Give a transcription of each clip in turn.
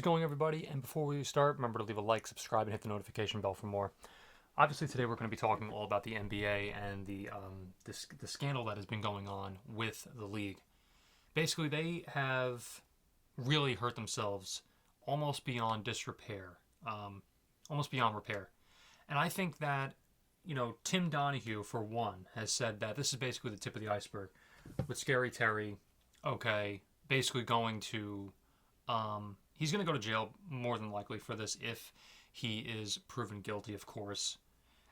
it going, everybody? And before we start, remember to leave a like, subscribe, and hit the notification bell for more. Obviously, today we're going to be talking all about the NBA and the scandal that has been going on with the league. Basically, they have really hurt themselves almost beyond disrepair, almost beyond repair. And I think that, Tim Donahue, for one, has said that this is basically the tip of the iceberg with Scary Terry, okay, basically going to, he's going to go to jail more than likely for this if he is proven guilty, of course.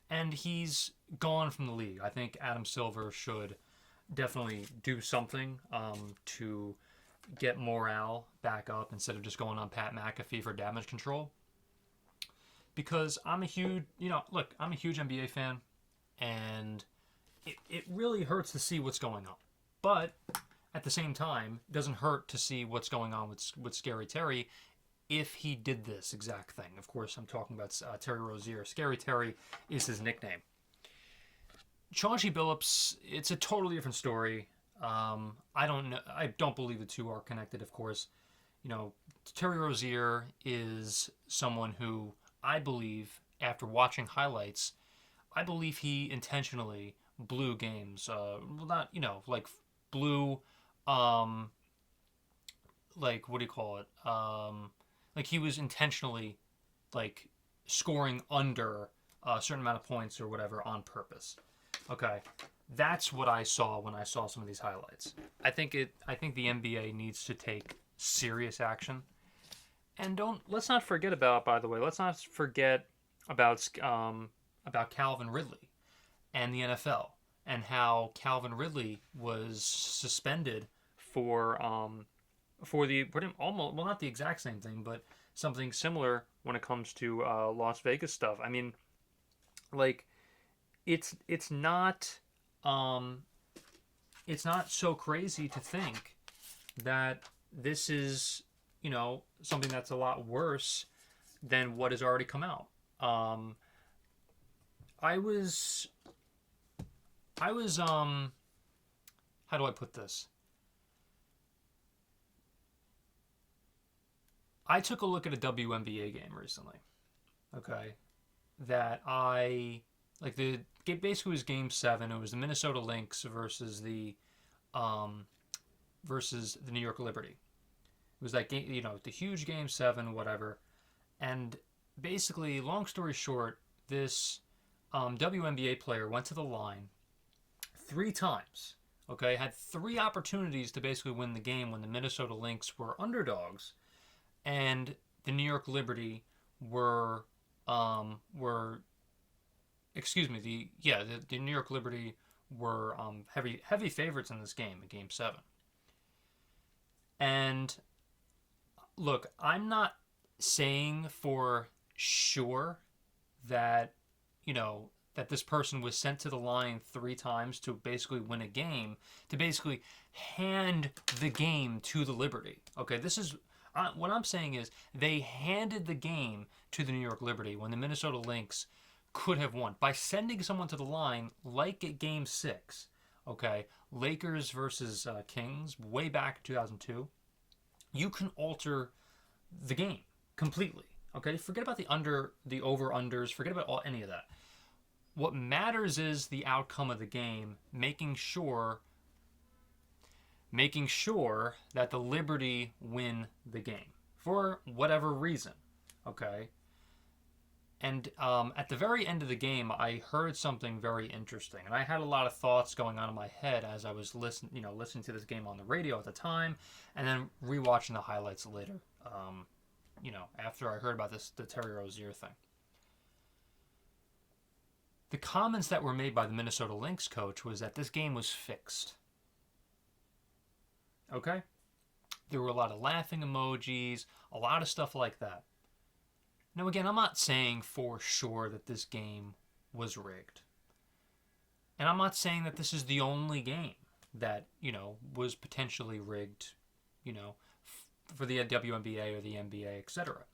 And he's gone from the league. I think Adam Silver should definitely do something to get morale back up instead of just going on Pat McAfee for damage control. Because I'm a huge, I'm a huge NBA fan, and it really hurts to see what's going on. But at the same time, it doesn't hurt to see what's going on with Scary Terry if he did this exact thing. Of course, I'm talking about Terry Rozier. Scary Terry is his nickname. Chauncey Billups, it's a totally different story. I don't know. I don't believe the two are connected, of course. Terry Rozier is someone who I believe, after watching highlights, I believe he intentionally blew games. Blew, what do you call it? He was intentionally, scoring under a certain amount of points or whatever on purpose. Okay, that's what I saw when I saw some of these highlights. I think the NBA needs to take serious action. And let's not forget about Calvin Ridley and the NFL and how Calvin Ridley was suspended for not the exact same thing, but something similar when it comes to Las Vegas stuff. I mean, it's not so crazy to think that this is something that's a lot worse than what has already come out. I was how do I put this? I took a look at a WNBA game recently. Okay, that basically was Game 7. It was the Minnesota Lynx versus the New York Liberty. It was that game, the huge Game 7, whatever. And basically, long story short, this WNBA player went to the line 3 times. Okay, had 3 opportunities to basically win the game when the Minnesota Lynx were underdogs, and the New York Liberty the New York Liberty were heavy favorites in this game, in Game 7. And look, I'm not saying for sure that that this person was sent to the line 3 times to basically win a game, to basically hand the game to the Liberty. Okay, this is what I'm saying is they handed the game to the New York Liberty when the Minnesota Lynx could have won by sending someone to the line like at Game 6. Okay, Lakers versus Kings way back in 2002. You can alter the game completely. Okay, forget about the over-unders, forget about any of that. What matters is the outcome of the game, making sure that the Liberty win the game for whatever reason. Okay, and at the very end of the game, I heard something very interesting, and I had a lot of thoughts going on in my head as I was listening to this game on the radio at the time, and then rewatching the highlights later. After I heard about the Terry Rozier thing. The comments that were made by the Minnesota Lynx coach was that this game was fixed. Okay? There were a lot of laughing emojis, a lot of stuff like that. Now, again, I'm not saying for sure that this game was rigged. And I'm not saying that this is the only game that, was potentially rigged, for the WNBA or the NBA, etc.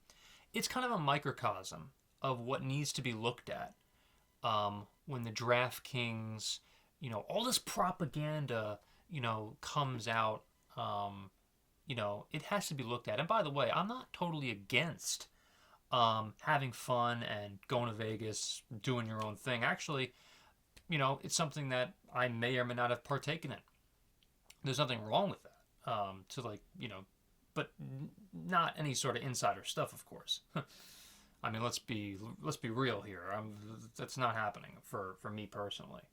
It's kind of a microcosm of what needs to be looked at when the DraftKings, all this propaganda, comes out it has to be looked at. And by the way, I'm not totally against having fun and going to Vegas, doing your own thing. Actually, it's something that I may or may not have partaken in. There's nothing wrong with that. To like, but not any sort of insider stuff, of course. I mean, let's be real here. That's not happening for me personally.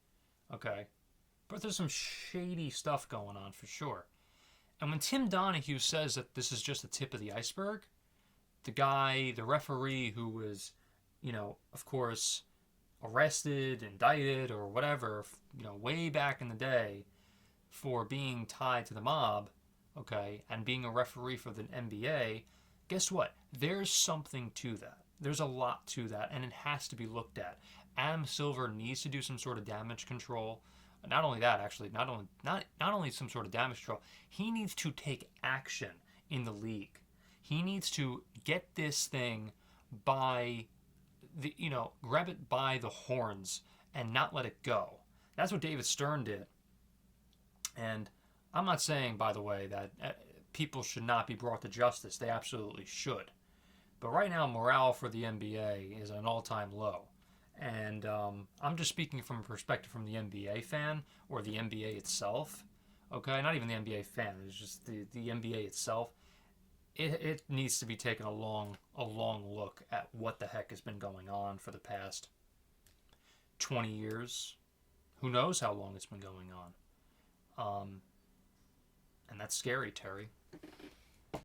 Okay, but there's some shady stuff going on for sure. And when Tim Donahue says that this is just the tip of the iceberg, the referee who was, of course, arrested, indicted, or whatever, way back in the day for being tied to the mob, okay, and being a referee for the NBA, guess what? There's something to that. There's a lot to that, and it has to be looked at. Adam Silver needs to do some sort of damage control. Not only that, actually, not only some sort of damage control, he needs to take action in the league. He needs to get this thing by grab it by the horns and not let it go. That's what David Stern did. And I'm not saying, by the way, that people should not be brought to justice. They absolutely should. But right now, morale for the NBA is at an all-time low. And I'm just speaking from a perspective from the NBA fan or the NBA itself. Okay, not even the NBA fan. It's just the NBA itself. It needs to be taken a long look at what the heck has been going on for the past 20 years. Who knows how long it's been going on. And that's scary, Terry.